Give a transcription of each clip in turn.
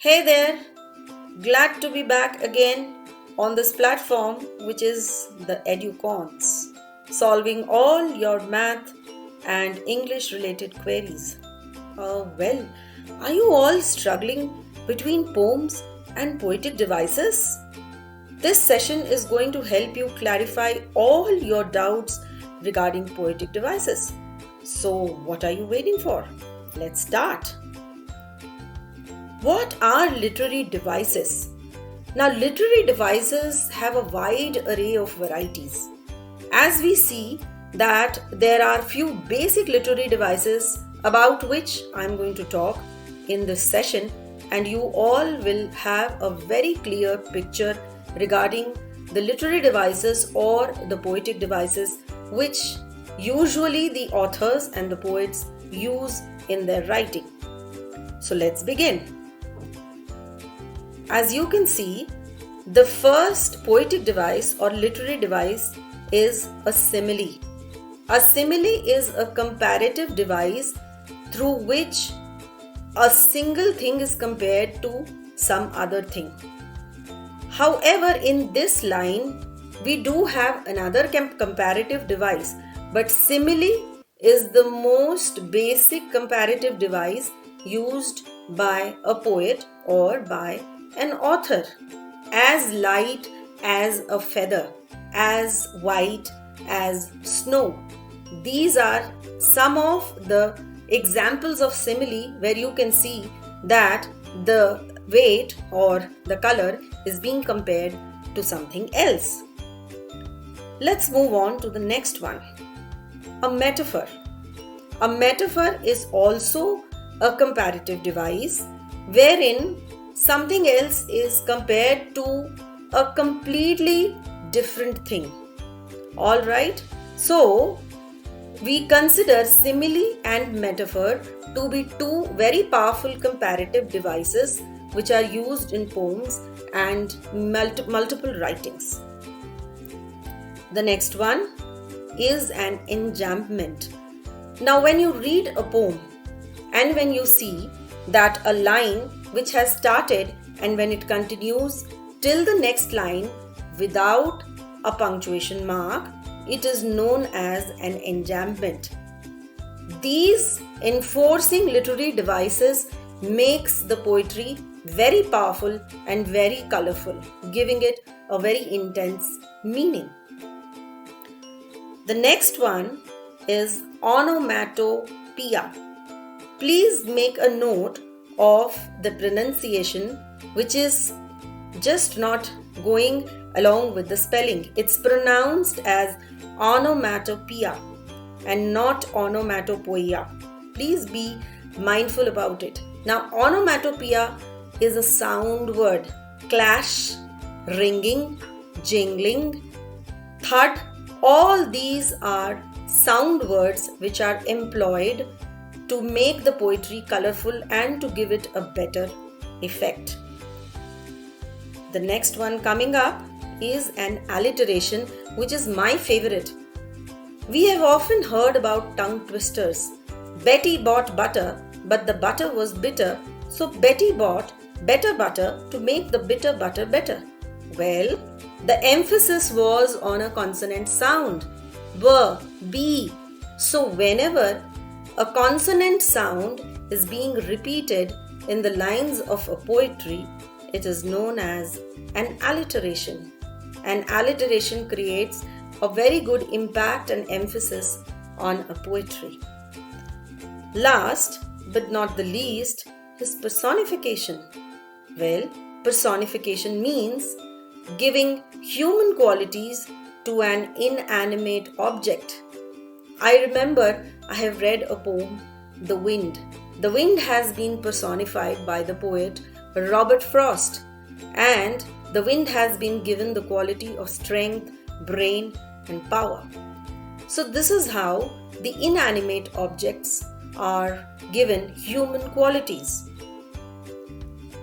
Hey there, glad to be back again on this platform, which is the EduCons, solving all your math and English related queries. Well, are you all struggling between poems and poetic devices? This session is going to help you clarify all your doubts regarding poetic devices. So, what are you waiting for? Let's start. What are literary devices? Now, literary devices have a wide array of varieties. As we see that there are few basic literary devices about which I'm going to talk in this session, and you all will have a very clear picture regarding the literary devices or the poetic devices which usually the authors and the poets use in their writing. So let's begin. As you can see, the first poetic device or literary device is a simile. A simile is a comparative device through which a single thing is compared to some other thing. However, in this line, we do have another comparative device, but simile is the most basic comparative device used by a poet or by an author. As light as a feather, as white as snow. These are some of the examples of simile where you can see that the weight or the color is being compared to something else. Let's move on to the next one. A metaphor. A metaphor is also a comparative device wherein something else is compared to a completely different thing. Alright, so we consider simile and metaphor to be two very powerful comparative devices which are used in poems and multiple writings. The next one is an enjambment. Now, when you read a poem and when you see that a line which has started and when it continues till the next line without a punctuation mark, it is known as an enjambment. These enforcing literary devices makes the poetry very powerful and very colorful, giving it a very intense meaning. The next one is onomatopoeia. Please make a note of the pronunciation, which is just not going along with the spelling. It's pronounced as onomatopoeia and not onomatopoeia. Please be mindful about it. Now, onomatopoeia is a sound word. Clash, ringing, jingling, thud, all these are sound words which are employed to make the poetry colorful and to give it a better effect. The next one coming up is an alliteration, which is my favorite. We have often heard about tongue twisters. Betty bought butter, but the butter was bitter, so Betty bought better butter to make the bitter butter better. Well, the emphasis was on a consonant sound, b, b. So whenever a consonant sound is being repeated in the lines of a poetry, it is known as an alliteration. An alliteration creates a very good impact and emphasis on a poetry. Last but not the least is personification. Well, personification means giving human qualities to an inanimate object. I remember I have read a poem, The Wind. The wind has been personified by the poet Robert Frost, and the wind has been given the quality of strength, brain, and power. So, this is how the inanimate objects are given human qualities.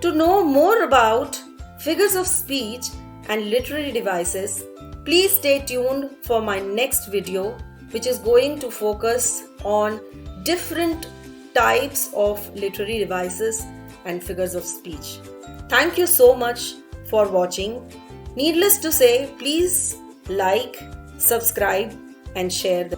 To know more about figures of speech and literary devices, please stay tuned for my next video, which is going to focus on different types of literary devices and figures of speech. Thank you so much for watching. Needless to say, please like, subscribe and share the